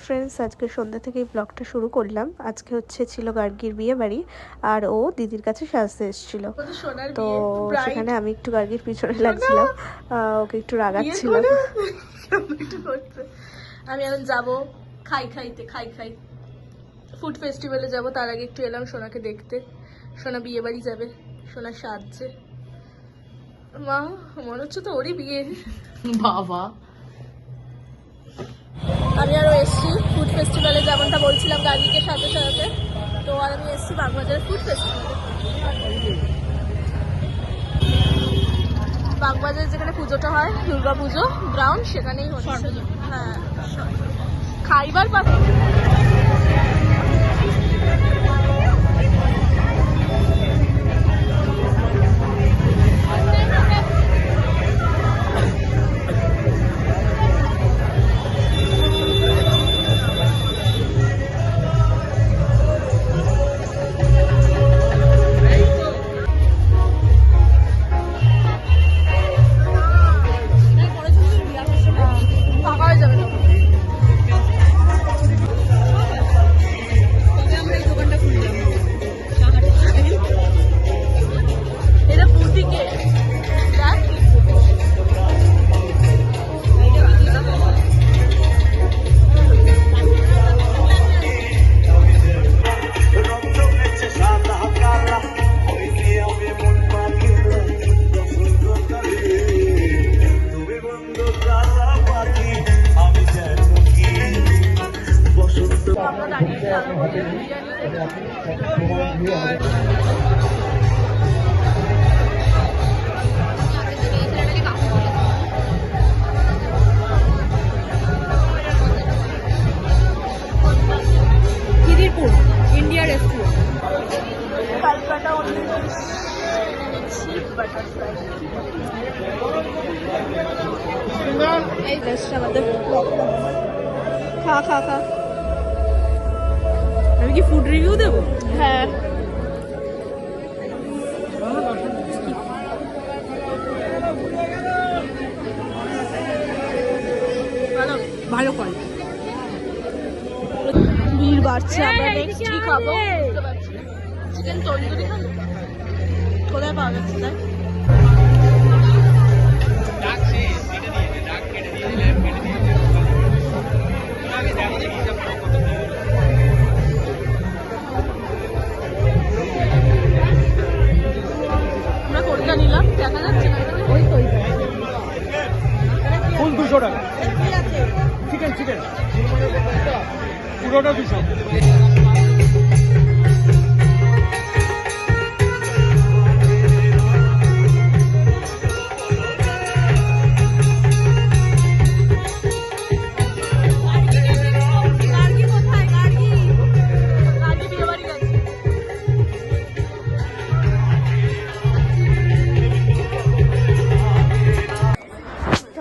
Friends, আজকে সন্ধ্যা থেকে এই ব্লগটা শুরু করলাম। আজকে ছিল গার্গীর বিয়ে বাড়ি, আর ও দিদির কাছে সাজতে এসেছিল। তো সেখানে আমি একটু গার্গীর পিছনে লাগছিলাম, ওকে একটু রাগাচ্ছিলাম। আমি এখন যাবো খাই ফুড ফেস্টিভ্যালে যাবো। তার আগে একটু এলাম সোনাকে দেখতে। সোনা বিয়ে বাড়ি যাবে, সোনা সাজছে। মা মনে হচ্ছে তো ওরই বিয়ে। বাবা আমি আরো এসছি ফুড ফেস্টিভ্যালে, যেমনটা বলছিলাম গার্গীকে সাথে সাথে। তো আর আমি এসছি বাগবাজারের ফুড ফেস্টিভ্যালে। বাগবাজারে যেখানে পুজোটা হয়, দুর্গা পুজো গ্রাউন্ড, সেখানেই হচ্ছে। হ্যাঁ, খাইবার পাশে। ইন্ডিয়া রেস্টুরেন্ট কালকাটা এই জাস্ট আমাদের খা আমি কি ফুড রিভিউ দেবো? হ্যাঁ, ভালো করে ভিড় বাড়ছে। আমরা নেক্সট কি খাবো? চিকেন তন্দুরি খাবো। কোথায় পাওয়া যাচ্ছে তাই? আমরা কোনটা নিলাম দেখা যাচ্ছে না। ওই তো ফুল 200 টাকা। চিকেন পুরোটা 200।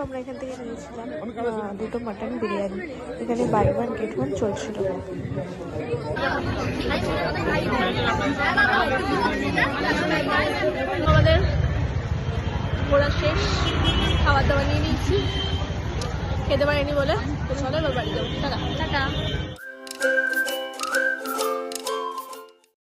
আমরা এখান থেকে নিয়েছিলাম 2টো মাটন বিরিয়ানি। এখানে বাই ওয়ান গেট ওয়ান চলছিল। আমাদের ঘোরা শেষ, খাবার দাবার নিয়ে নিয়েছি, খেতে পারিনি বলে। তো চলো এবার বাড়ি যাবো। টাটা।